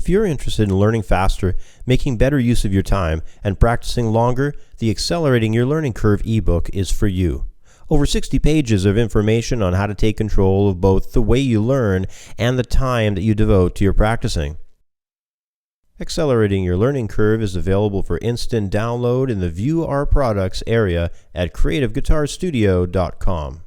If you're interested in learning faster, making better use of your time, and practicing longer, the Accelerating Your Learning Curve ebook is for you. Over 60 pages of information on how to take control of both the way you learn and the time that you devote to your practicing. Accelerating Your Learning Curve is available for instant download in the View Our Products area at creativeguitarstudio.com.